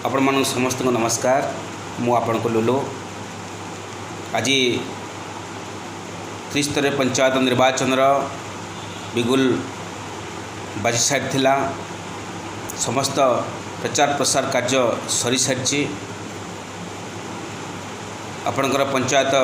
आपण मान समस्त को नमस्कार। मु आपण को लुलु आज त्रिस्तरीय पंचायत निर्वाचन बिगुल बाजी सारी समस्त प्रचार प्रसार कार्य सरी सारी आपणकर पंचायत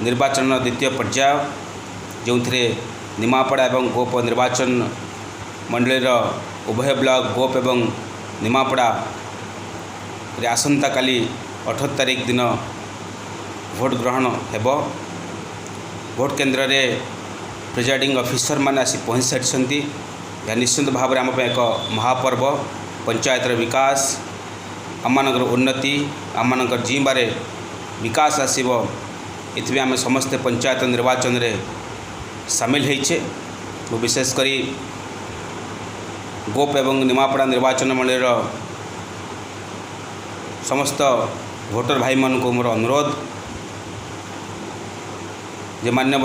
निर्वाचन द्वितीय पर्याय जो थे निमापड़ा एवं गोप निर्वाचन मंडल उभय ब्लॉक गोप एवं निमापड़ा रे आसंता काली 18 तारिख दिन भोट ग्रहण हेब। भोट केन्द्र रे प्रिजाइडिंग ऑफिसर मान आसी पहुँच सारी यह निश्चित भाव में आम एक महापर्व पंचायत विकास आम उन्नति आम जीवारे विकास आसब इतने आम समस्ते पंचायत निर्वाचन रे सामिल होइछे। विशेषकर गोप एवं निमापड़ा निर्वाचन मंडल समस्त भोटर भाई मान को मोर अनुरोध जे माननीय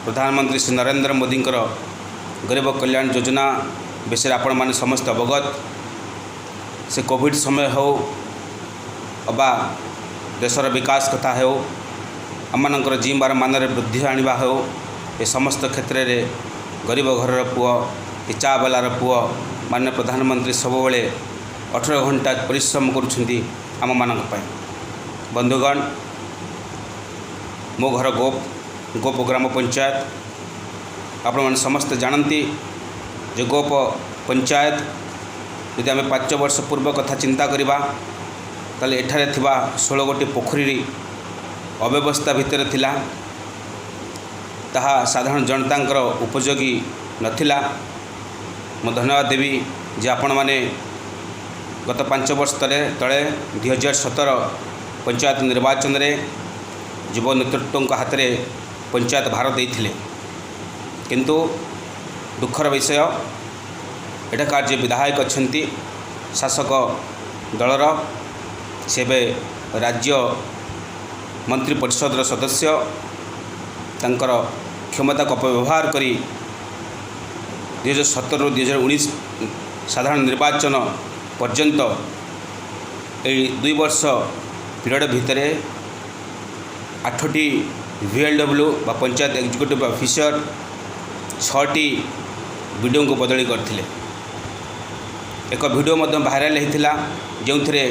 प्रधानमंत्री श्री नरेंद्र मोदी गरीब कल्याण योजना विषय आपण मैंने समस्त अवगत से कोविड समय हो अबा देशर विकास कथा हो आमर जीवार मान वृद्धि आनिबा हो ये समस्त क्षेत्र में गरीब घर पुओ चा बालार पुओ माननीय प्रधानमंत्री सब 18 घंटा परिश्रम करुछंती आम मानक पाए। बंधुगण मो घर गोप ग्राम पंचायत आपण मैंने समस्त जानती जो गोप पंचायत यदि आम 5 वर्ष पूर्व कथा चिंता करवा ताले एठारे थिबा 16 गोटी पोखरी अव्यवस्था भितर थिला ताहा साधारण जनतांकर उपयोगी नथिला। मो धन्यवाद देवी जे आपण माने गत 5 वर्ष तले 2017 पंचायत निर्वाचन रे युव नेतृत्व हाथ में पंचायत भार देते किंतु दुखर विषय एठाकार जे विधायक अच्छा शासक दलर से राज्य मंत्री परिषद सदस्य तंकर क्षमता को अपव्यवहार करी 2017 ରୁ 2019 साधारण निर्वाचन पर्यंत यही 2 वर्ष पीरियड भितर 8टी VLW बा पंचायत एग्जीक्यूटिव ऑफिसर 6टी वीडियो को बदली करथिले। एक वीडियो मध्य भाइराल होता जो थे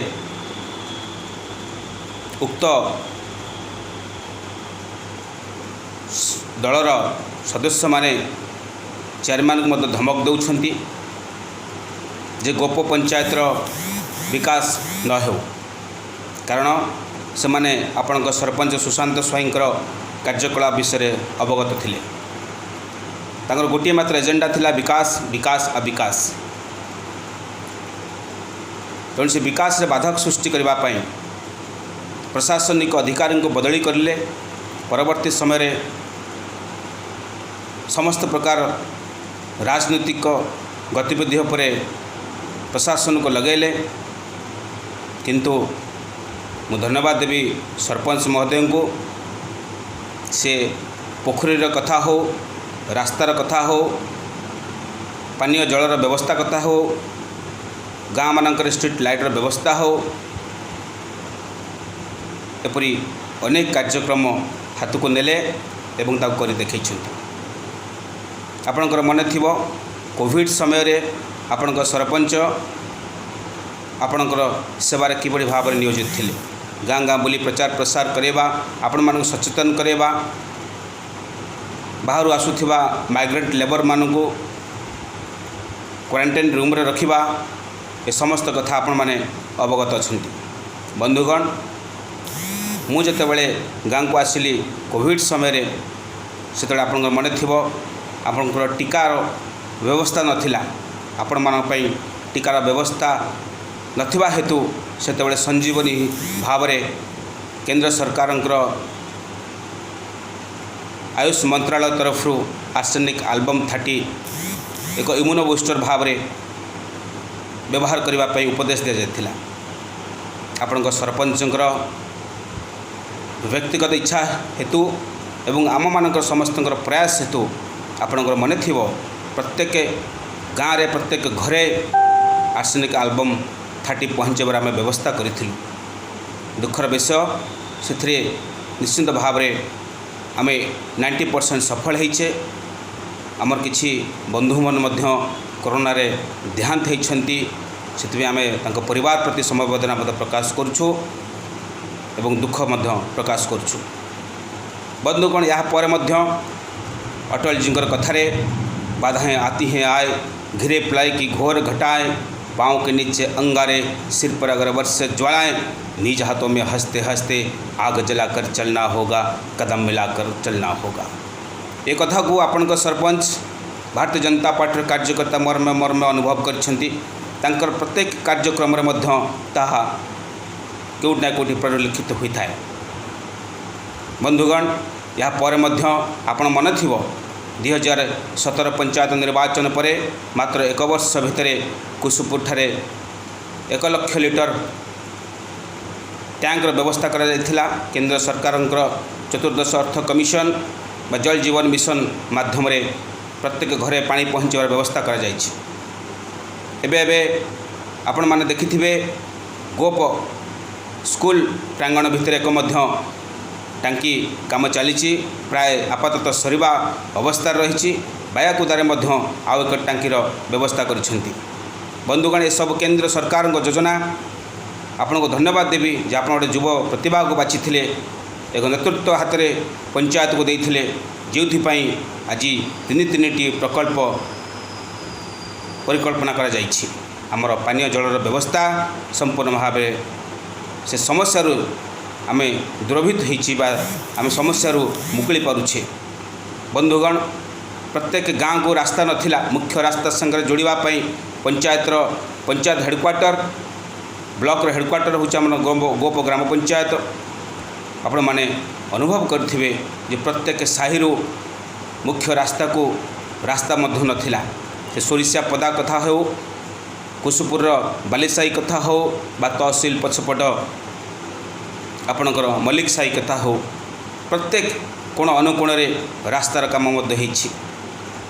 उक्त दलर सदस्य माने चेयरमैन को मत धमक दौरान जे गोप पंचायतर विकास न हो कारण से माने आपण सरपंच सुशांत स्वाईंकर कार्यकलाप विषय अवगत थिले। तांकर गोटे मात्र एजेंडा थिला विकास विकास आ विकास तेणु से विकास रे बाधक सृष्टि करने प्रशासनिक अधिकारी को बदली करले। परवर्ती समय रे समस्त प्रकार राजनीतिक गतिविधि पर प्रशासन को लगेले किंतु मु धन्यवाद देवी सरपंच महोदय को से पोखरीर कथा हो रास्तार कथा हो पानीय जलर व्यवस्था कथा हो गाँ मानकर स्ट्रीट लाइटर व्यवस्था हो एपरी अनेक कार्यक्रम हाथ को नेले एवं ताको करि देखैछन्ति। आपणकर मन थी कोविड समय रे आपणकर सरपंच आपणकर सेवार किभली भाव में नियोजित थिले। गाँ गाँ बुली प्रचार प्रसार करेबा आपण मानक सचेतन करेबा बाहर आसुथिबा माइग्रेंट लेबर मानक क्वारंटाइन रूम रे रखिबा ए समस्त कथा आपण माने अवगत अछंती। बंधुगण मु जेतेबेले गाँ को आसिली कोविड समय रे सेतबेले आपणकर मन थिबो आपणकर टीकार व्यवस्था नथिला आपण मानक पई टीकार व्यवस्था नथिबा हेतु सेतेबेले संजीवनी भाव रे केंद्र सरकारंकर आयुष मंत्रालय तरफ आर्सेनिक एल्बम 30 एक इम्यूनो बूस्टर भाव रे व्यवहार करने पर उपदेश दि जाता। आपण सरपंचर व्यक्तिगत इच्छा हेतु एवं आम मान समस्त प्रयास हेतु आपणकर मन थी प्रत्येक गाँव रे प्रत्येक घरे आर्सेनिक एल्बम थाटी पहुँचबार आम व्यवस्था करूँ। दुखर विषय से निश्चिंत भाव आम 90% सफल होइछे। आमर किछि बंधु मन कोरोना रे देहांत होइछंती, से आम परिवार प्रति समवेदना प्रकाश करुछु एवं दुख प्रकाश करुछु। बंधुगण या पर अटल जी कथारे बाधाएं आती हैं आए, घिरे प्लाई की घोर घटाएं, पाँव के नीचे अंगारे, सिर पर अगर वर्ष ज्वालाएं, निज हाथों में हंसते हंसते आग जलाकर चलना होगा, कदम मिलाकर चलना होगा। ये कथा को आपण सरपंच भारतीय जनता पार्टी कार्यकर्ता मर्म मर्म अनुभव कर प्रत्येक कार्यक्रम कौटना कौटि परिलक्षित होता है। बंधुगण या पर आपण मन थी 2017 पंचायत निर्वाचन पर मात्र 1 वर्ष भितर कुसुपुर ठारे 1 लाख लिटर टैंकर व्यवस्था करा जायथिला। केंद्र सरकार चतुर्दश अर्थ कमिशन बा जल जीवन मिशन माध्यम प्रत्येक घरे पानी पहुँचार व्यवस्था करा जायछि। एबे आपण माने देखिथिबे गोप स्कूल प्रांगण भितर एक टांकी काम चली प्राय आपातत सरीबा अवस्था रही। बायाकुदारे आउ एक टांकीर व्यवस्था करिसेंती। बंधुगण ये सब केंद्र सरकार योजना। आपन को धन्यवाद देवी जे आप गोटे युव प्रतिभा को बाछि एक नेतृत्व हाथ में पंचायत को देते, जो आज 3-3टी प्रकल्प परिकल्पना करा जाइछि। आमर पानीय जलर व्यवस्था संपूर्ण भाव से समस्या आम दूरभीत होम समस्या मुकुली पारुछे। बंधुगण प्रत्येक गाँव को रास्ता नथिला, मुख्य रास्ता संगे जोड़ापी पंचायत हेडक्वार्टर ब्लॉक हेडक्वार्टर हूँ गोप ग्राम पंचायत। आपण माने अनुभव करेंगे जे प्रत्येक साहिरु मुख्य रास्ता को रास्ता मध्य नथिला। से सोरिषा पदा कथा हो, कुसुपुर बालीसाई कथा हो, बा तहसील पछपट आपणकर मल्लिक साई कथा हो, प्रत्येक कोण अनुकोण रे रास्तार काम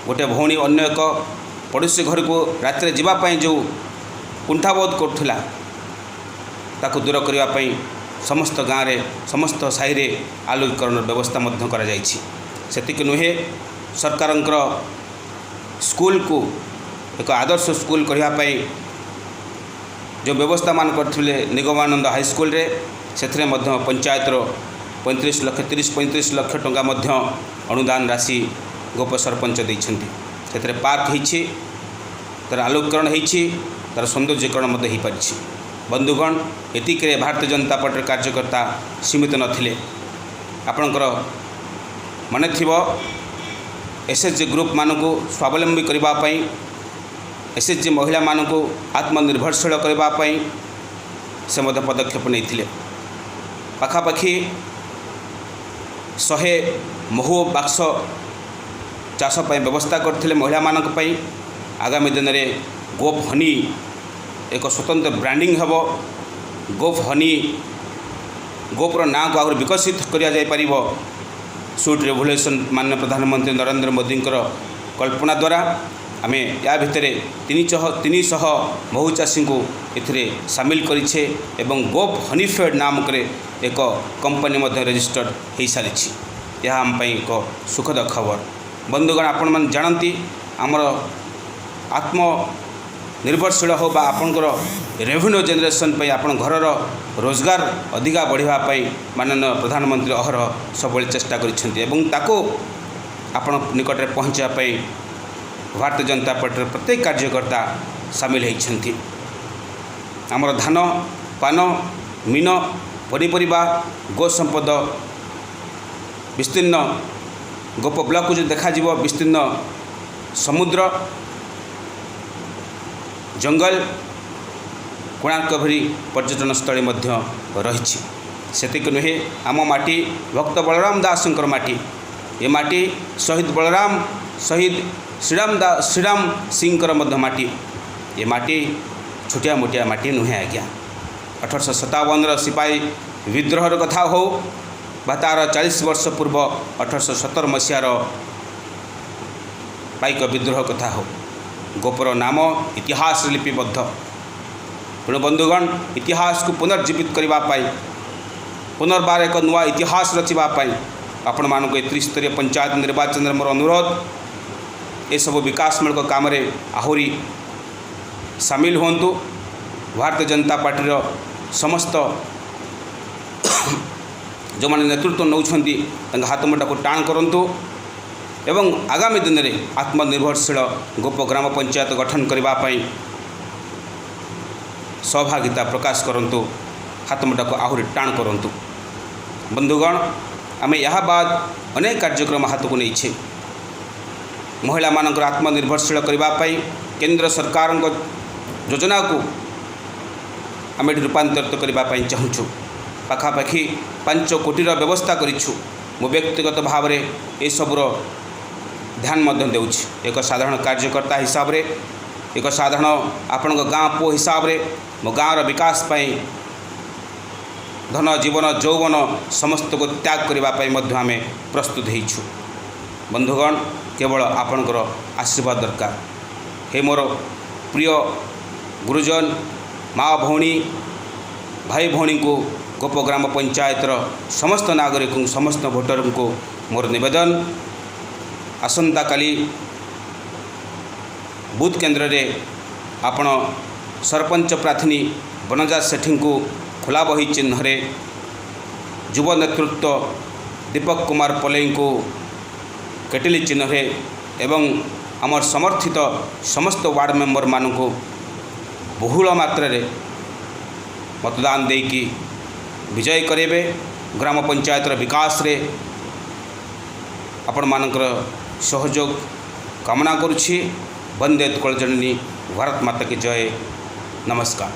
गोटे भौणी अन्य एक पड़ोसी घर को रात जावाई जो कुंठाबोध करुला ताकू दूर करने समस्त गाँव में समस्त साहि रे आलोकीकरण व्यवस्था करा जाइछि। सेतिक नुहे सरकार स्कूल को एक आदर्श स्कूल करने जो व्यवस्था मान करथिले निगमानंद हाईस्कूल रे से पंचायत 30-35 लाख टंका अनुदान राशि गोप सरपंच देइछन्ति। से पार्क होइछि, तार आलोकीकरण होइछि, तार सौंदर्यकरण हो पारिछि। बंधुगण एतिक भारतीय जनता पार्टी कार्यकर्ता सीमित नथिले। आपणकर मन थिबो एसएचजी ग्रुप मानकु स्वावलंबी करने, एसएचजी महिला मानकु आत्मनिर्भरशील करने से पदक्षेप नहीं। पाखापाखि 100 महु बाक्स चाष व्यवस्था करथिले महिला मानक पई। आगामी दिन में गोप हनी एक स्वतंत्र ब्रांडिंग हेबो। गोप हनी गोपर ना को आहुरी विकसित करिया जाय परिबो। स्वीट रेवोल्यूशन माननीय प्रधानमंत्री नरेंद्र मोदी कल्पना द्वारा आम या भितर 300 महु चाषी को एथिरे सामिल करिछे एवं गोप हनीफेड नामक एक कंपनी रजिस्टर्ड हो सारी। यह आम एक सुखद खबर। बंधुगण आपण मन जानती आमर आत्मनिर्भरशील हो बा आपणकर रेवेन्यू जेनरेशन पे आपण घर रोजगार अधिका बढ़ावाई माननीय प्रधानमंत्री अहरह सब चेष्टा करिसेंती आपण निकट में पहुँचापी भारतीय जनता पार्टी प्रत्येक कार्यकर्ता सामिल होती। आमर धान पान मीन पनीपरिया गो संपद विस्तीर्ण गोप ब्लॉक को जो देखा विस्तीर्ण समुद्र जंगल कोणार्क भरी पर्यटन स्थली रही। सेतिक नुहे आम माटी भक्त बलराम दासंकर माटी। ये माटी शहीद बलराम शहीद श्रीराम सिंह माटी। ये माटी छोटिया मोटिया माटी नुहे आज्ञा। 1857 सिपाही विद्रोहर कथा हो बा तार 40 वर्ष पूर्व 1870 मसीहार पाइक विद्रोह कथा हो, गोपर नाम इतिहास लिपिबद्ध। तेणु बंधुगण इतिहास को पुनर्जीवित करने पुनर्बार एक नुआ इतिहास रचापी आपण मान त्रिस्तरीय पंचायत निर्वाचन मोर अनुरोध ये सब विकासमूलक काम आहरी सामिल हूँ। भारतीय जनता पार्टी समस्त जो मैंने नेतृत्व नौकरी हाथ मुठा को टाण करूँ एवं आगामी दिन में आत्मनिर्भरशील गोप ग्राम पंचायत गठन करने सहभागिता प्रकाश करूँ, हाथ मुठा को आहरी टाण करूँ। बंधुगण आम यह बाद अनेक कार्यक्रम हाथ को नहीं महिला मानक आत्मनिर्भरशील करने केंद्र सरकार योजना को आम रूपांतरित करने चाहूँ। पाखापाखि 5 कोटीर व्यवस्था करूँ। मो व्यक्तिगत भाव में ये सबूर ध्यान देउछि। एक साधारण कार्यकर्ता हिसाब रे, एक साधारण आपण गाँ पु हिसाब रे मो गाँव विकास पाई धन जीवन यौवन समस्त को त्याग करने आम प्रस्तुत होइछु। बंधुगण केवल आपणकर आशीर्वाद दरकार। हे मोर प्रिय गुरुजन माँ भौणी भाई भौणी को गोप ग्राम पंचायतर समस्त नागरिक समस्त भोटर को मोर निवेदन, आसंता काली बूथ केन्द्र रे आपण सरपंच प्रार्थी बनजा सेठी को खुला बही चिन्ह रे, युव नेतृत्व दीपक कुमार पलेई को केटिली चिन्ह रे एवं आमर समर्थित समस्त वार्ड मेंबर मान को बहुल मात्रा रे मतदान देकी विजय करेबे। ग्राम पंचायत विकास रे आपण मानकर सहयोग कामना करुछि। वंदे उत्कल जननी, भारत माता की जय। नमस्कार।